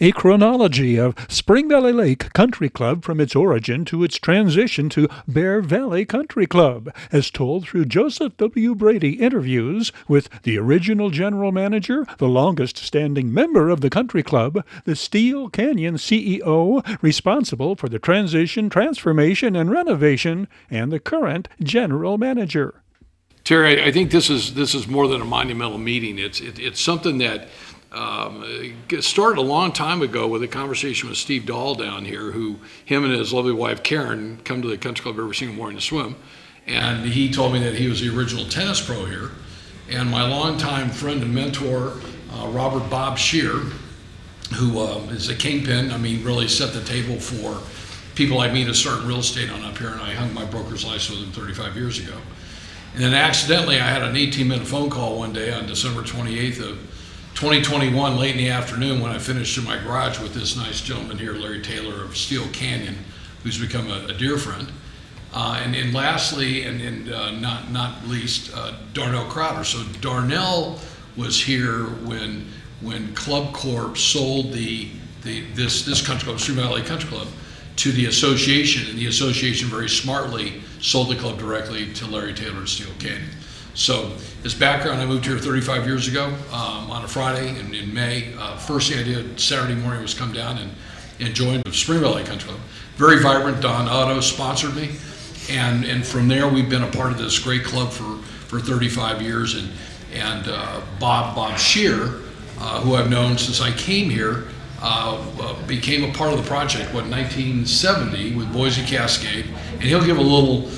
A chronology of Spring Valley Lake Country Club from its origin to its transition to Bear Valley Country Club, as told through Joseph W. Brady interviews with the original general manager, the longest-standing member of the country club, the Steele Canyon CEO responsible for the transition, transformation, and renovation, and the current general manager. Terry, I think this is more than a monumental meeting. It's something that started a long time ago with a conversation with Steve Dahl down here, who him and his lovely wife Karen come to the country club every single morning to swim, and he told me that he was the original tennis pro here, and my longtime friend and mentor Robert Bob Shear, who is a kingpin. I mean, really set the table for people like me to start real estate on up here, and I hung my broker's license with him 35 years ago. And then accidentally I had an 18-minute phone call one day on December 28th of 2021, late in the afternoon, when I finished in my garage with this nice gentleman here, Larry Taylor of Steele Canyon, who's become a dear friend. And lastly, and not least, Darnell Crowder. So Darnell was here when Club Corp sold this country club, Spring Valley Country Club, to the association, and the association very smartly sold the club directly to Larry Taylor at Steele Canyon. So his background, I moved here 35 years ago on a Friday in May. First thing I did Saturday morning was come down and join the Spring Valley Country Club. Very vibrant. Don Otto sponsored me, and from there we've been a part of this great club for 35 years. And Bob Shear, who I've known since I came here, became a part of the project, 1970 with Boise Cascade, and he'll give a little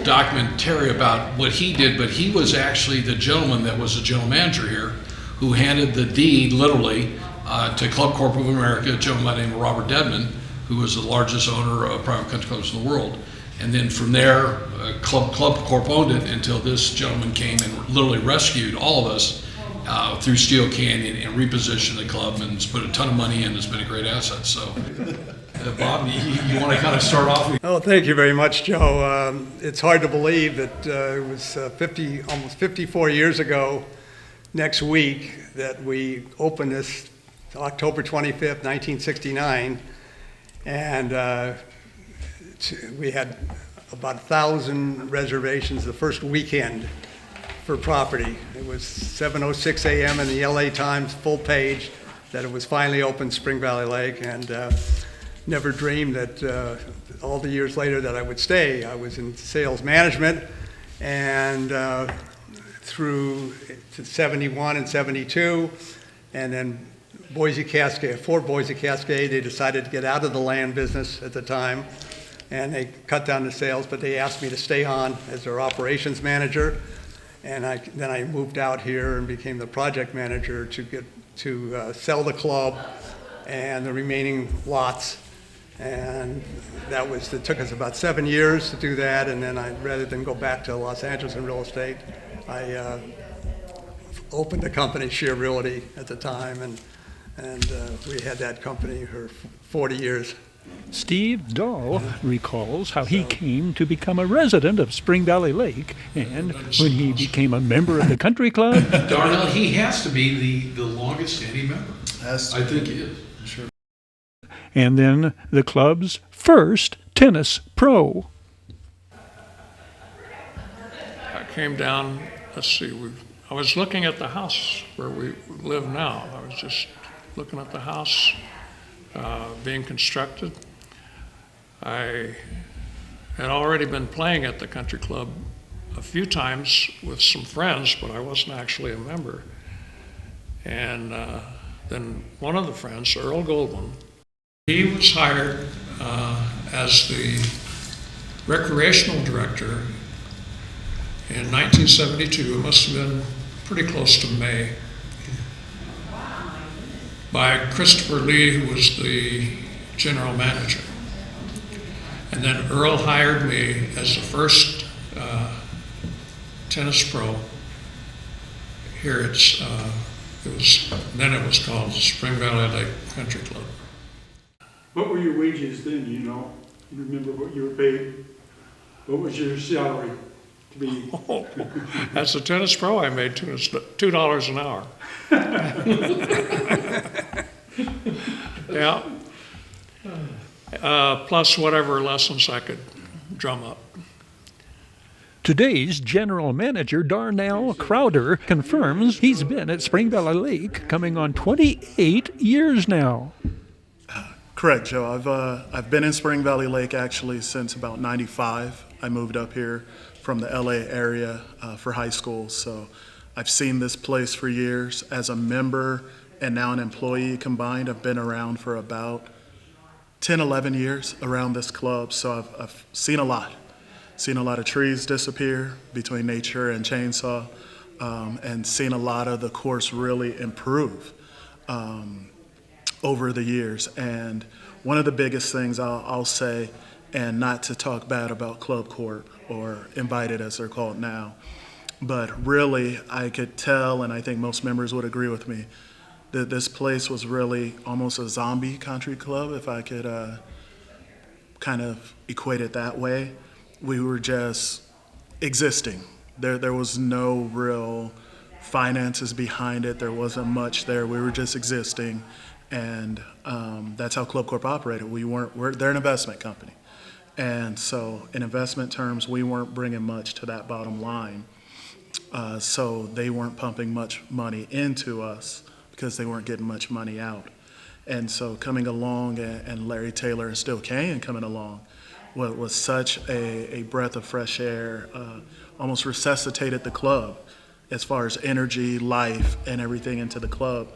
documentary about what he did, but he was actually the gentleman that was the general manager here who handed the deed, literally, to Club Corp of America, a gentleman by the name of Robert Dedman, who was the largest owner of private country clubs in the world. And then from there, Club Corp owned it until this gentleman came and literally rescued all of us through Steele Canyon and repositioned the club and put a ton of money in. It's been a great asset. So, Bob, you want to kind of start off? Oh, thank you very much, Joe. It's hard to believe that it was almost 54 years ago next week that we opened this, October 25th, 1969, and we had about 1,000 reservations the first weekend for property. It was 7:06 a.m. in the LA Times full page that it was finally open, Spring Valley Lake, and never dreamed that all the years later that I would stay. I was in sales management, and through to 71 and 72, and then Fort Boise Cascade, they decided to get out of the land business at the time, and they cut down the sales, but they asked me to stay on as their operations manager. And then I moved out here and became the project manager to sell the club and the remaining lots. And it took us about 7 years to do that. And then rather than go back to Los Angeles in real estate, I opened a company, Shear Realty, at the time, and we had that company for 40 years. Steve Dahl recalls how he came to become a resident of Spring Valley Lake, and when he became a member of the country club. Darnell, he has to be the longest standing member. I think he is. Sure. And then the club's first tennis pro. I came down, I was looking at the house where we live now. I was just looking at the house being constructed. I had already been playing at the country club a few times with some friends, but I wasn't actually a member. And then one of the friends, Earl Goldman, he was hired as the recreational director in 1972. It must have been pretty close to May, by Christopher Lee, who was the general manager. And then Earl hired me as the first tennis pro here. It was called the Spring Valley Lake Country Club. What were your wages then, you know? You remember what you were paid? What was your salary to be? As a tennis pro, I made $2 an hour. Yeah. Plus whatever lessons I could drum up. Today's general manager, Darnell Crowder, confirms he's been at Spring Valley Lake coming on 28 years now. Correct, Joe. I've been in Spring Valley Lake actually since about '95. I moved up here from the LA area for high school, so I've seen this place for years. As a member and now an employee combined, I've been around for about 10, 11 years around this club, so I've seen a lot. Seen a lot of trees disappear between nature and chainsaw, and seen a lot of the course really improve over the years. And one of the biggest things I'll say, and not to talk bad about Club Court or Invited as they're called now, but really I could tell, and I think most members would agree with me, that this place was really almost a zombie country club, if I could kind of equate it that way. We were just existing. There was no real finances behind it. There wasn't much there. We were just existing, and that's how Club Corp operated. They're an investment company, and so in investment terms, we weren't bringing much to that bottom line. So they weren't pumping much money into us because they weren't getting much money out. And so coming along, and Larry Taylor and Steele coming along, what was such a breath of fresh air, almost resuscitated the club as far as energy, life, and everything into the club.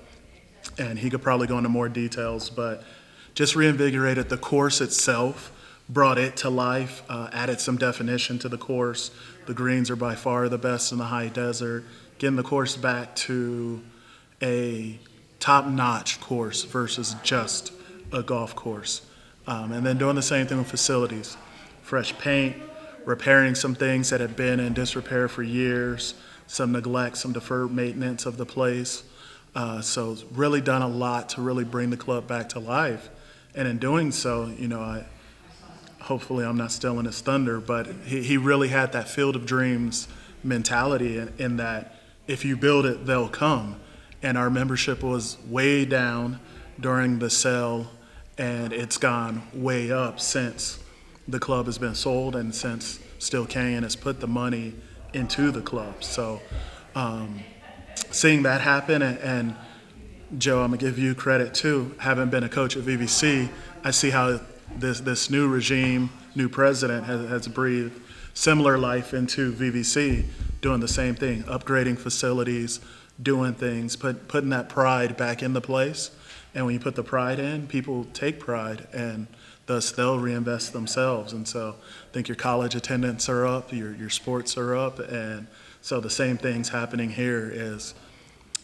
And he could probably go into more details, but just reinvigorated the course itself, brought it to life, added some definition to the course. The greens are by far the best in the high desert, getting the course back to a top-notch course versus just a golf course. And then doing the same thing with facilities, fresh paint, repairing some things that had been in disrepair for years, some neglect, some deferred maintenance of the place. So it's really done a lot to really bring the club back to life. And in doing so, hopefully I'm not stealing his thunder, but he really had that field of dreams mentality in that if you build it, they'll come. And our membership was way down during the sale, and it's gone way up since the club has been sold and since Steele has put the money into the club. So seeing that happen, and Joe, I'm gonna give you credit too. Having been a coach at Bvcc, I see how this new regime, new president has breathed similar life into Bvcc, doing the same thing, upgrading facilities, doing things, putting that pride back in the place. And when you put the pride in, people take pride, and thus they'll reinvest themselves. And so I think your college attendance are up, your sports are up, and so the same thing's happening here is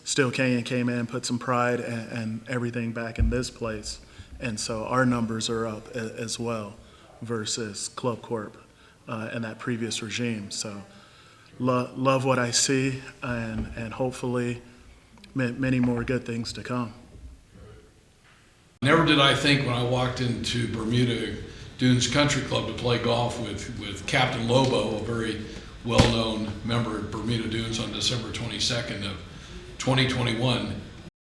Steele came in, put some pride and everything back in this place. And so our numbers are up as well versus Club Corp and that previous regime. So love what I see, and hopefully many more good things to come. Never did I think when I walked into Bermuda Dunes Country Club to play golf with Captain Lobo, a very well-known member at Bermuda Dunes, on December 22nd of 2021,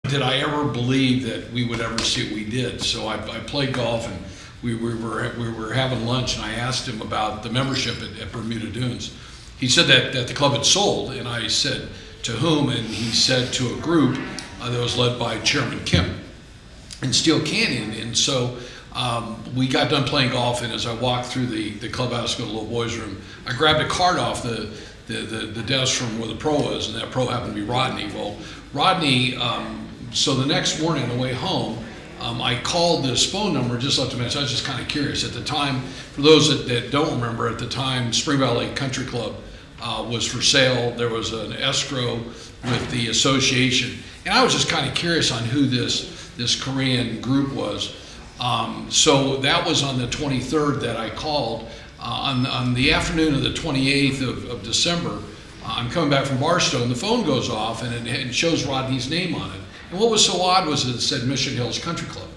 did I ever believe that we would ever see what we did. So I played golf, and we were having lunch, and I asked him about the membership at Bermuda Dunes. He said that the club had sold, and I said, to whom? And he said to a group that was led by Chairman Kim in Steele Canyon. And so we got done playing golf, and as I walked through the clubhouse to go to the little boys' room, I grabbed a card off the desk from where the pro was, and that pro happened to be Rodney. Well, Rodney, so the next morning on the way home, I called this phone number, just left a message. I was just kind of curious. At the time, for those that don't remember, at the time, Spring Valley Country Club was for sale. There was an escrow with the association, and I was just kind of curious on who this Korean group was. So that was on the 23rd that I called. On the afternoon of the 28th of December, I'm coming back from Barstow, and the phone goes off, and it shows Rodney's name on it. And what was so odd was it said Mission Hills Country Club.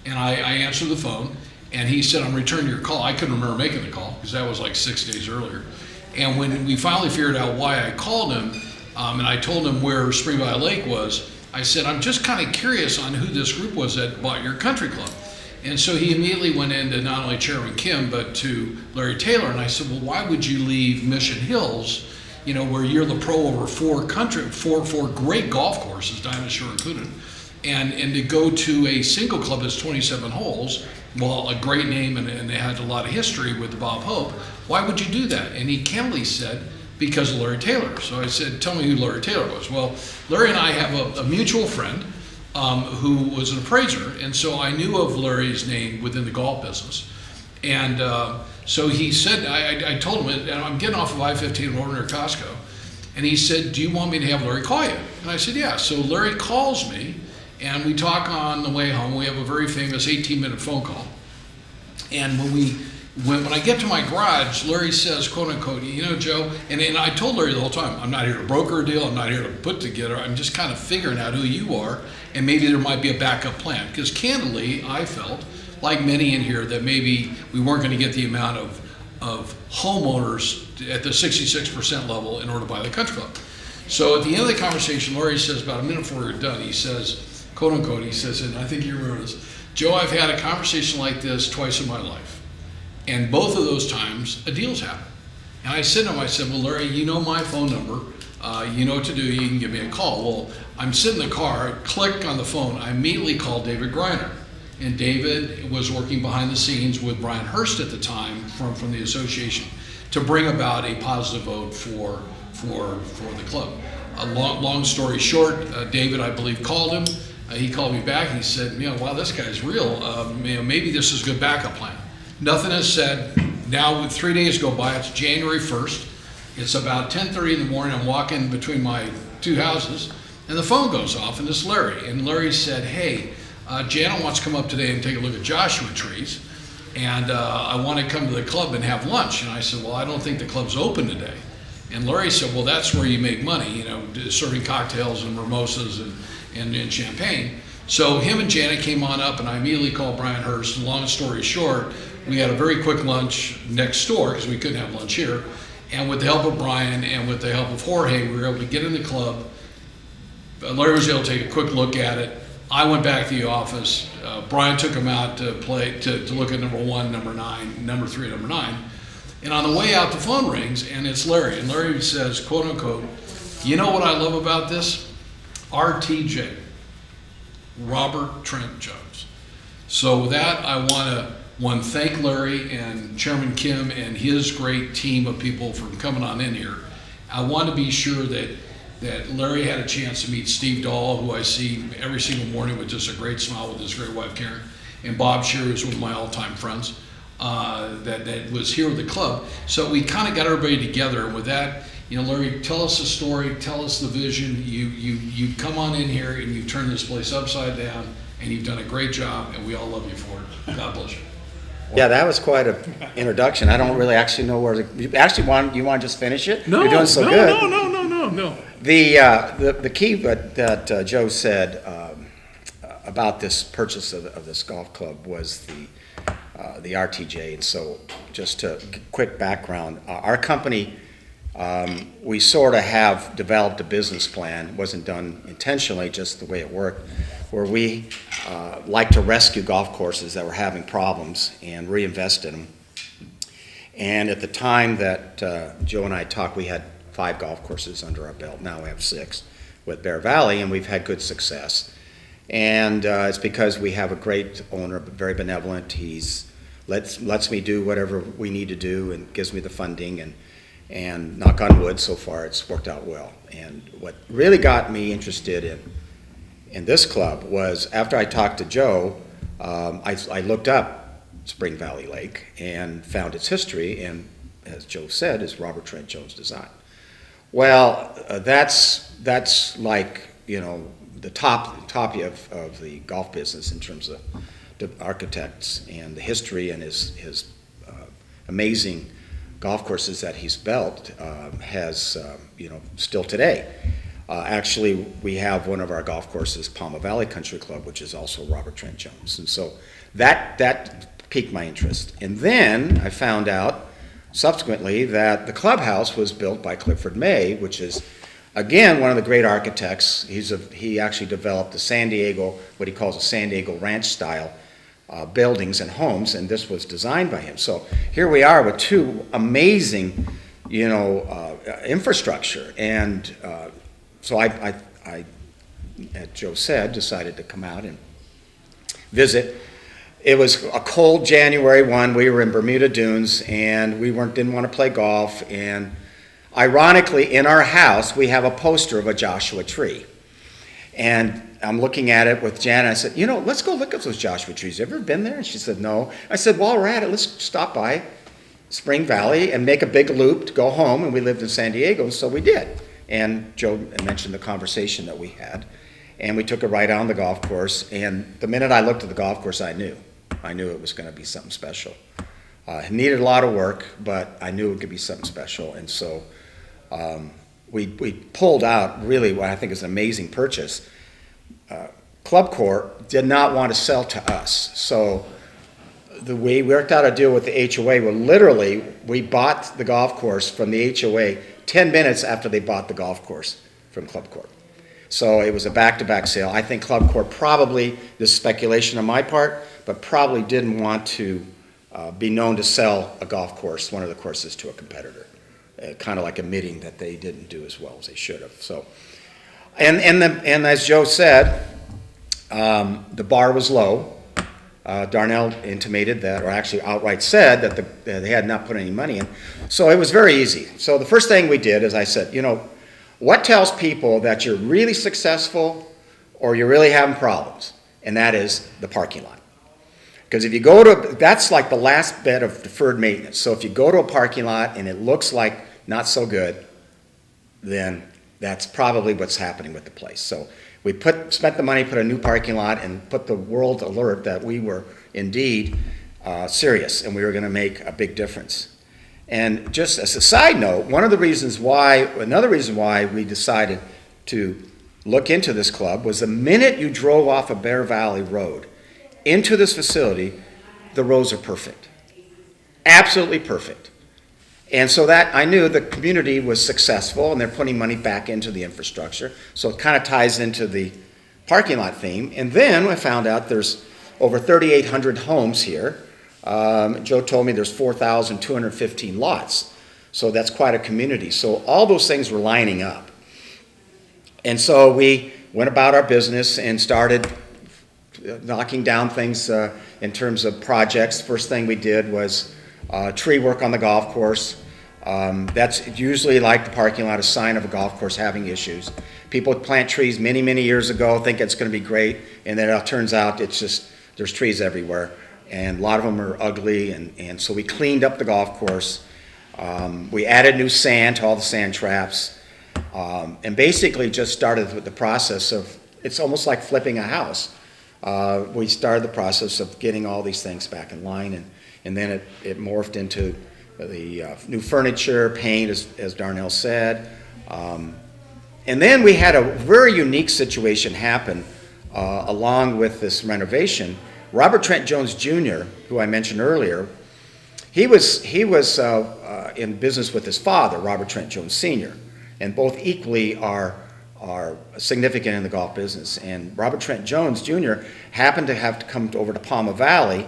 And I answered the phone, and he said, I'm returning your call. I couldn't remember making the call, because that was like 6 days earlier. And when we finally figured out why I called him, and I told him where Spring Valley Lake was, I said, I'm just kind of curious on who this group was that bought your country club. And so he immediately went into not only Chairman Kim, but to Larry Taylor. And I said, well, why would you leave Mission Hills, you know, where you're the pro over four great golf courses, Diamond, Shore, and Coonan, and to go to a single club that's 27 holes, well, a great name, and they had a lot of history with the Bob Hope. Why would you do that? And he candidly said, because of Larry Taylor. So I said, tell me who Larry Taylor was. Well, Larry and I have a mutual friend who was an appraiser, and so I knew of Larry's name within the golf business. And so he said, I told him, and I'm getting off of I-15 in over near Costco, and he said, do you want me to have Larry call you? And I said, yeah. So Larry calls me, and we talk on the way home. We have a very famous 18-minute phone call. And when I get to my garage, Larry says, quote unquote, you know, Joe, and I told Larry the whole time, I'm not here to broker a deal, I'm not here to put together, I'm just kind of figuring out who you are, and maybe there might be a backup plan. Because candidly, I felt, like many in here, that maybe we weren't going to get the amount of homeowners at the 66% level in order to buy the country club. So at the end of the conversation, Larry says, about a minute before we're done, he says, quote unquote, he says, and I think you remember this, Joe, I've had a conversation like this twice in my life. And both of those times, a deal's happened. And I said to him, I said, well, Larry, you know my phone number. You know what to do. You can give me a call. Well, I'm sitting in the car, I click on the phone. I immediately called David Greiner. And David was working behind the scenes with Brian Hurst at the time from the association to bring about a positive vote for the club. Long story short, David, I believe, called him. He called me back. He said, you know, wow, this guy's real. You know, maybe this is a good backup plan. Nothing is said. Now 3 days go by. It's January 1st. It's about 10:30 in the morning. I'm walking between my two houses, and the phone goes off, and it's Larry. And Larry said, hey, Janet wants to come up today and take a look at Joshua trees, and I want to come to the club and have lunch. And I said, well, I don't think the club's open today. And Larry said, well, that's where you make money, you know, serving cocktails and mimosas and champagne. So him and Janet came on up, and I immediately called Brian Hurst. And long story short, we had a very quick lunch next door because we couldn't have lunch here. And with the help of Brian and with the help of Jorge, we were able to get in the club. Larry was able to take a quick look at it. I went back to the office. Brian took him out to look at number 1, number 9, number 3, number 9. And on the way out, the phone rings, and it's Larry. And Larry says, quote unquote, you know what I love about this? RTJ, Robert Trent Jones. So with that, I want to thank Larry and Chairman Kim and his great team of people for coming on in here. I want to be sure that Larry had a chance to meet Steve Dahl, who I see every single morning with just a great smile with his great wife Karen, and Bob Shear, who's one of my all-time friends, that was here with the club. So we kind of got everybody together, and with that, you know, Larry, tell us the story, tell us the vision. You come on in here and you turn this place upside down, and you've done a great job, and we all love you for it. God bless you. Yeah, that was quite an introduction. I don't really actually know where to. You want to just finish it? No, You're doing so good. No. The key that Joe said about this purchase of this golf club was the RTJ. And so, just to quick background, our company, we sort of have developed a business plan. It wasn't done intentionally, just the way it worked, where we like to rescue golf courses that were having problems and reinvest in them. And at the time that Joe and I talked, we had 5 golf courses under our belt. Now we have 6 with Bear Valley, and we've had good success. And it's because we have a great owner, very benevolent. He's lets me do whatever we need to do and gives me the funding, and knock on wood, so far it's worked out well. And what really got me interested in this club was after I talked to Joe, I looked up Spring Valley Lake and found its history, and as Joe said, is Robert Trent Jones' design. Well, that's like, you know, the top of the golf business in terms of the architects and the history, and his amazing golf courses that he's built has, you know, still today. Actually, we have one of our golf courses, Palma Valley Country Club, which is also Robert Trent Jones. And so that piqued my interest. And then I found out subsequently that the clubhouse was built by Clifford May, which is Again, one of the great architects. He actually developed the San Diego, what he calls a San Diego ranch style buildings and homes, and this was designed by him. So here we are with two amazing, infrastructure. And so I, as Joe said, decided to come out and visit. It was a cold January one. We were in Bermuda Dunes, and we didn't want to play golf. And ironically, in our house, we have a poster of a Joshua tree. And I'm looking at it with Jan, and I said, let's go look at those Joshua trees. Ever been there? And she said, no. I said, while we're at it, let's stop by Spring Valley and make a big loop to go home. And we lived in San Diego, so we did. And Joe mentioned the conversation that we had. And we took a ride on the golf course. And the minute I looked at the golf course, I knew it was going to be something special. It needed a lot of work, but I knew it could be something special. And so we pulled out really what I think is an amazing purchase. Club Corp did not want to sell to us. So we worked out a deal with the HOA where literally we bought the golf course from the HOA 10 minutes after they bought the golf course from Club Corp. So it was a back-to-back sale. I think Club Corp probably, this is speculation on my part, but probably didn't want to be known to sell a golf course, one of the courses, to a competitor. Kind of like admitting that they didn't do as well as they should have. So, and as Joe said, the bar was low. Darnell intimated that, or actually outright said that they had not put any money in. So it was very easy. So the first thing we did is I said, what tells people that you're really successful or you're really having problems? And that is the parking lot. Because if you go to, that's like the last bit of deferred maintenance. So if you go to a parking lot and it looks like not so good, then that's probably what's happening with the place. So we spent the money, put a new parking lot, and put the world alert that we were indeed serious and we were going to make a big difference. And just as a side note, another reason why we decided to look into this club was the minute you drove off of Bear Valley Road into this facility, the roads are perfect. Absolutely perfect. And so that I knew the community was successful and they're putting money back into the infrastructure. So it kind of ties into the parking lot theme. And then I found out there's over 3,800 homes here. Joe told me there's 4,215 lots. So that's quite a community. So all those things were lining up. And so we went about our business and started knocking down things in terms of projects. First thing we did was tree work on the golf course. That's usually, like the parking lot, a sign of a golf course having issues. People plant trees many, many years ago, think it's going to be great, and then it turns out it's just there's trees everywhere. And a lot of them are ugly, and so we cleaned up the golf course. We added new sand to all the sand traps, and basically just started with the process of, it's almost like flipping a house. We started the process of getting all these things back in line, and then it morphed into the new furniture, paint, as Darnell said. And then we had a very unique situation happen along with this renovation. Robert Trent Jones Jr., who I mentioned earlier, he was in business with his father, Robert Trent Jones Sr., and both equally are significant in the golf business. And Robert Trent Jones Jr. happened to have to come over to Palma Valley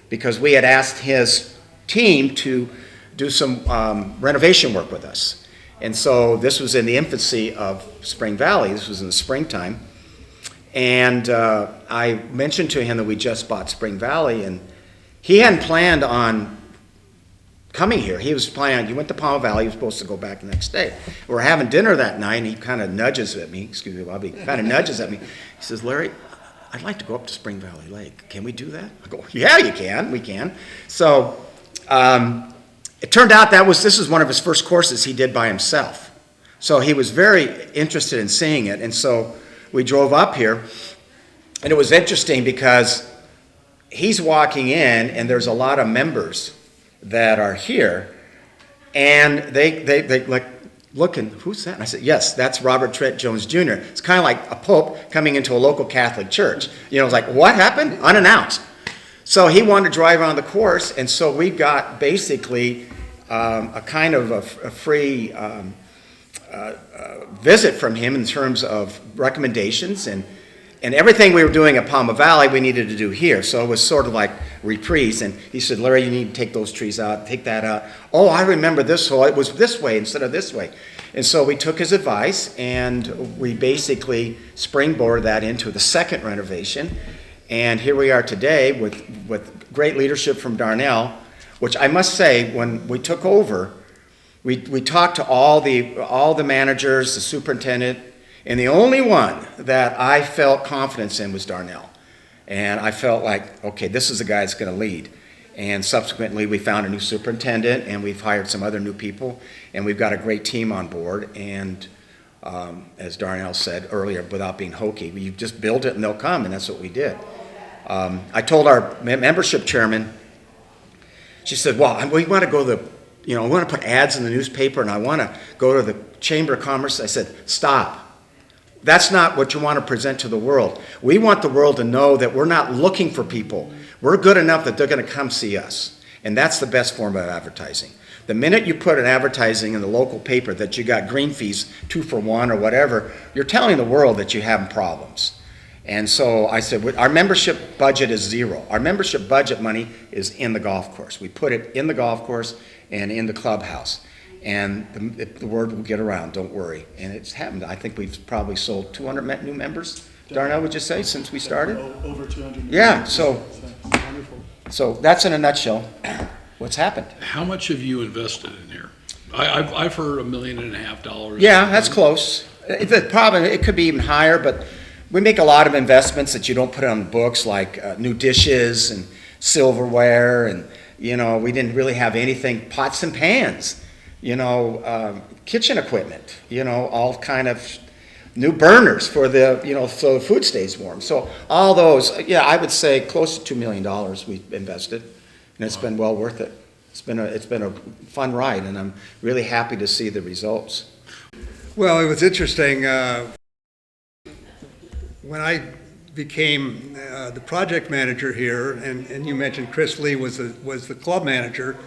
because we had asked his team to do some renovation work with us. And so this was in the infancy of Spring Valley. This was in the springtime. And I mentioned to him that we just bought Spring Valley, and he hadn't planned on coming here. He went to Palm Valley. He was supposed to go back the next day. We were having dinner that night, and he kind of nudges at me. Excuse me, Bobby. Kind of nudges at me. He says, "Larry, I'd like to go up to Spring Valley Lake. Can we do that?" I go, "Yeah, you can. We can." So it turned out this is one of his first courses he did by himself. So he was very interested in seeing it, and so we drove up here, and it was interesting because he's walking in, and there's a lot of members that are here, and they like looking, "Who's that?" And I said, "Yes, that's Robert Trent Jones Jr." It's kind of like a pope coming into a local Catholic church. It's like, what happened? Unannounced. So he wanted to drive around the course, and so we got basically a kind of a free visit from him in terms of recommendations, and everything we were doing at Palma Valley we needed to do here. So it was sort of like reprise. And he said, Larry, you need to take those trees out, take that out. Oh, I remember this hole. It was this way instead of this way. And so we took his advice, and we basically springboarded that into the second renovation. And here we are today with great leadership from Darnell, which I must say, when we took over, we talked to all the managers, the superintendent, and the only one that I felt confidence in was Darnell. And I felt like, okay, this is the guy that's going to lead. And subsequently, we found a new superintendent, and we've hired some other new people, and we've got a great team on board. And as Darnell said earlier, without being hokey, you just build it and they'll come, and that's what we did. I told our membership chairman, she said, well, we want to go to the, I want to put ads in the newspaper, and I want to go to the Chamber of Commerce. I said, stop. That's not what you want to present to the world. We want the world to know that we're not looking for people. We're good enough that they're going to come see us. And that's the best form of advertising. The minute you put an advertising in the local paper that you got green fees, 2 for 1 or whatever, you're telling the world that you're having problems. And so I said, our membership budget is zero. Our membership budget money is in the golf course. We put it in the golf course and in the clubhouse. And the word will get around, don't worry. And it's happened. I think we've probably sold 200 new members, Darnell, would you say, since we started? Over 200. Yeah, so that's in a nutshell what's happened. How much have you invested in here? I've heard $1.5 million. Yeah, that's close. The problem, it could be even higher, but we make a lot of investments that you don't put on the books, like new dishes and silverware, and we didn't really have anything, pots and pans. Kitchen equipment, all kind of new burners for so the food stays warm. So all those, I would say close to $2 million we've invested, and it's been well worth it. It's been a fun ride, and I'm really happy to see the results. Well, it was interesting. When I became the project manager here, and you mentioned Chris Lee was the club manager,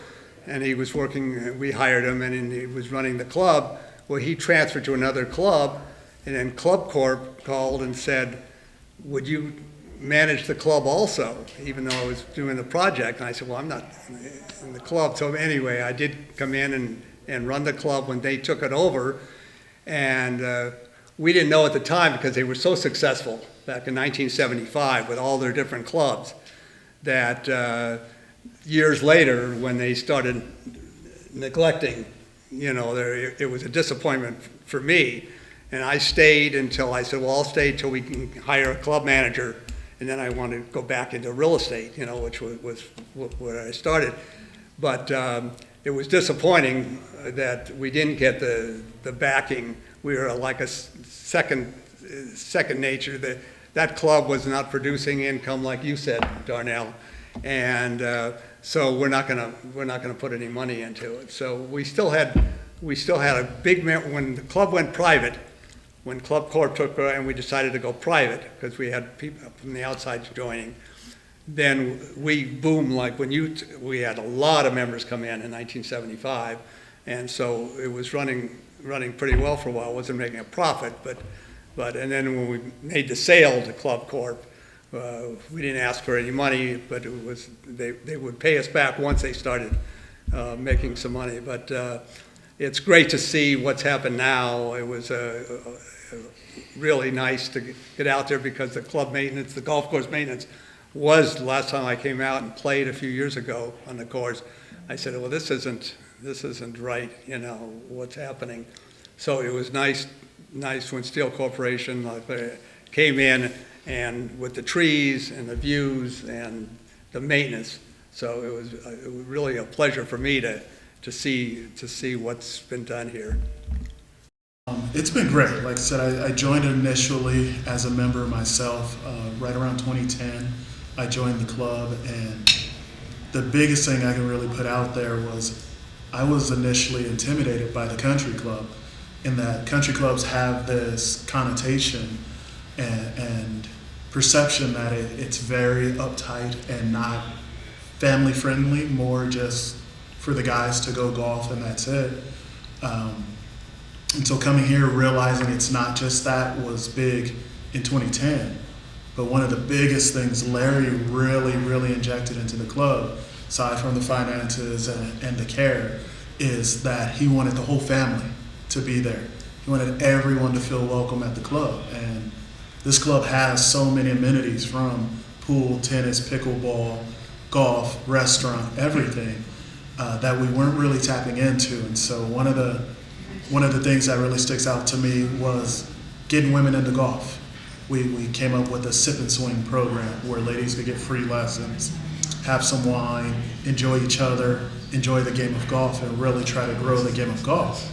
and he was working, we hired him, and he was running the club. Well, he transferred to another club, and then Club Corp called and said, would you manage the club also, even though I was doing the project? And I said, well, I'm not in the club. So anyway, I did come in and run the club when they took it over, and we didn't know at the time, because they were so successful back in 1975 with all their different clubs, that years later, when they started neglecting, it was a disappointment for me. And I stayed until I said, well, I'll stay until we can hire a club manager, and then I want to go back into real estate, which was where I started. But it was disappointing that we didn't get the backing. We were like a second nature. That club was not producing income, like you said, Darnell. And so we're not gonna put any money into it. So we still had a big, when the club went private, when Club Corp took, and we decided to go private because we had people from the outside joining, then we boomed like we had a lot of members come in 1975, and so it was running pretty well for a while. It wasn't making a profit, but and then when we made the sale to Club Corp, we didn't ask for any money, but it was they would pay us back once they started making some money. But it's great to see what's happened now. It was really nice to get out there, because the club maintenance, the golf course maintenance, was the last time I came out and played a few years ago on the course. I said, well, this isn't right, what's happening. So it was nice when Steele Corporation came in, and with the trees and the views and the maintenance. So it was really a pleasure for me to see what's been done here. It's been great. Like I said, I joined initially as a member myself right around 2010. I joined the club, and the biggest thing I can really put out there was I was initially intimidated by the country club, in that country clubs have this connotation and perception that it's very uptight and not family friendly, more just for the guys to go golf and that's it. And so coming here, realizing it's not just that was big in 2010, but one of the biggest things Larry really injected into the club, aside from the finances and the care, is that he wanted the whole family to be there. He wanted everyone to feel welcome at the club. And this club has so many amenities, from pool, tennis, pickleball, golf, restaurant, everything, that we weren't really tapping into. And so one of the things that really sticks out to me was getting women into golf. We came up with a sip and swing program where ladies could get free lessons, have some wine, enjoy each other, enjoy the game of golf, and really try to grow the game of golf.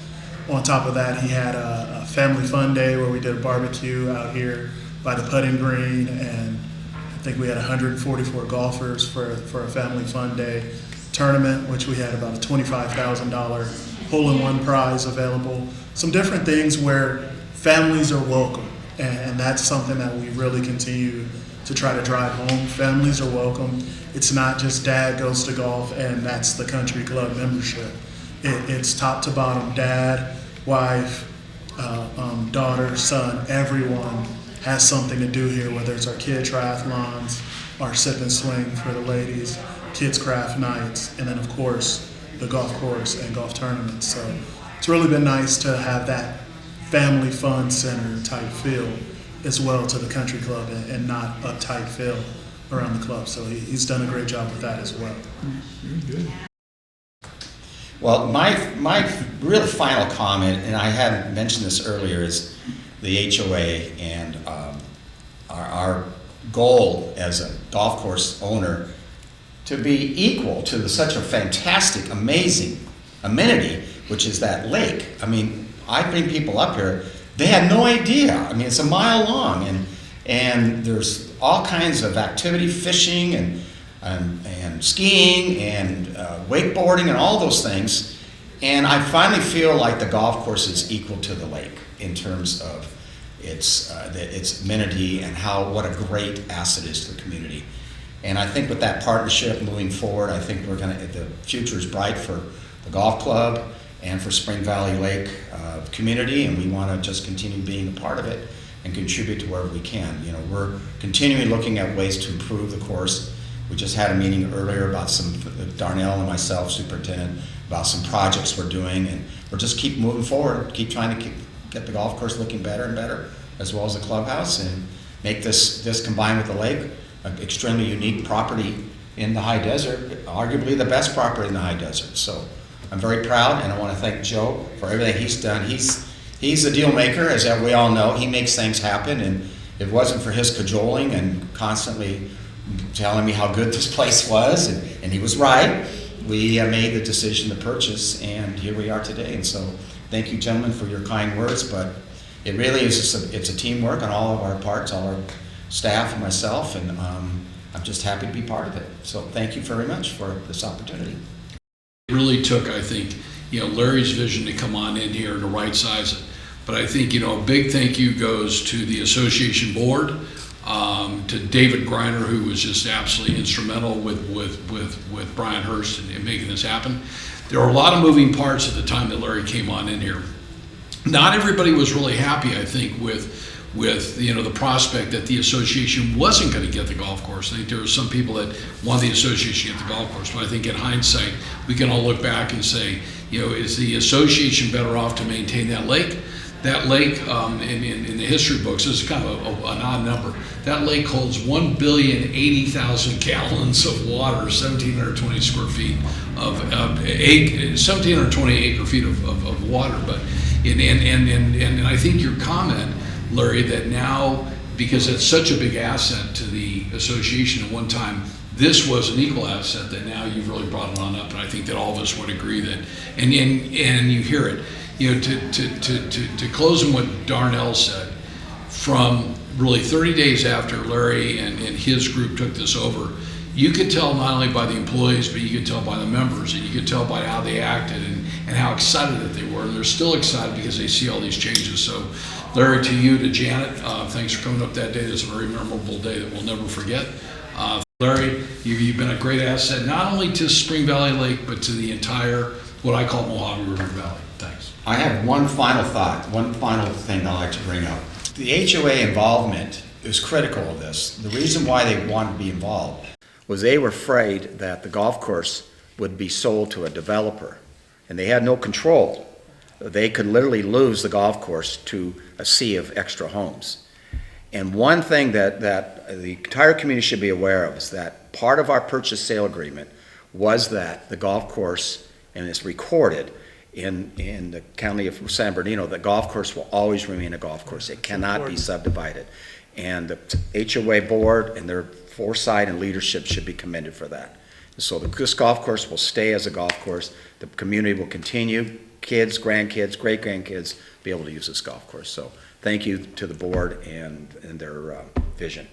On top of that, he had a family fun day where we did a barbecue out here by the putting green, and I think we had 144 golfers for a family fun day tournament, which we had about a $25,000 hole-in-one prize available. Some different things where families are welcome, and that's something that we really continue to try to drive home. Families are welcome. It's not just dad goes to golf and that's the country club membership. It's top to bottom, dad, wife, daughter, son, everyone has something to do here, whether it's our kid triathlons, our sip and swing for the ladies, kids craft nights, and then of course the golf course and golf tournaments. So it's really been nice to have that family fun center type feel as well to the country club, and not uptight feel around the club. So he's done a great job with that as well. Well, my real final comment, and I hadn't mentioned this earlier, is the HOA and our goal as a golf course owner to be equal to such a fantastic, amazing amenity, which is that lake. I mean, I bring people up here, they had no idea. I mean, it's a mile long, and there's all kinds of activity, fishing and skiing and wakeboarding and all those things. And I finally feel like the golf course is equal to the lake in terms of its amenity and what a great asset is to the community. And I think with that partnership moving forward, I think the future is bright for the golf club and for Spring Valley Lake community, and we want to just continue being a part of it and contribute to wherever we can. You know, we're continually looking at ways to improve the course. We just had a meeting earlier about Darnell and myself, superintendent, about some projects we're doing, and we're just keep moving forward, keep trying to get the golf course looking better and better, as well as the clubhouse, and make this combined with the lake an extremely unique property in the high desert, arguably the best property in the high desert. So I'm very proud, and I want to thank Joe for everything he's done. He's a deal maker, as we all know. He makes things happen, and if it wasn't for his cajoling and constantly telling me how good this place was, and he was right, we made the decision to purchase, and here we are today. And so thank you, gentlemen, for your kind words, but it really is it's a teamwork on all of our parts, all our staff and myself, and I'm just happy to be part of it. So thank you very much for this opportunity. It really took, I think, Larry's vision to come on in here and to right size it. But I think, a big thank you goes to the association board, to David Griner, who was just absolutely instrumental with Brian Hurst in making this happen. There were a lot of moving parts at the time that Larry came on in here. Not everybody was really happy, I think, with the prospect that the association wasn't going to get the golf course. I think there were some people that wanted the association to get the golf course, but I think in hindsight we can all look back and say, is the association better off to maintain that lake? That lake, in the history books, this is kind of an odd number. That lake holds 1,080,000 gallons of water, 1,720 square feet of 1,720 acre feet of water. But and I think your comment, Larry, that now, because it's such a big asset to the association at one time, this was an equal asset, that now you've really brought it on up, and I think that all of us would agree that, and you hear it, to close on what Darnell said, from really 30 days after Larry and his group took this over, you could tell not only by the employees, but you could tell by the members, and you could tell by how they acted and how excited that they were. And they're still excited because they see all these changes. So Larry, to you, to Janet, thanks for coming up that day. It's a very memorable day that we'll never forget. Larry, you've been a great asset, not only to Spring Valley Lake, but to the entire what I call Mojave River Valley. Thanks. I have one final thought, one final thing I'd like to bring up. The HOA involvement is critical of this. The reason why they wanted to be involved was they were afraid that the golf course would be sold to a developer, and they had no control. They could literally lose the golf course to a sea of extra homes. And one thing that the entire community should be aware of is that part of our purchase sale agreement was that the golf course, and it's recorded in the county of San Bernardino, the golf course will always remain a golf course. It cannot be subdivided. And the HOA board and their foresight and leadership should be commended for that. And so this golf course will stay as a golf course. The community will continue, kids, grandkids, great-grandkids, be able to use this golf course. So thank you to the board and their vision.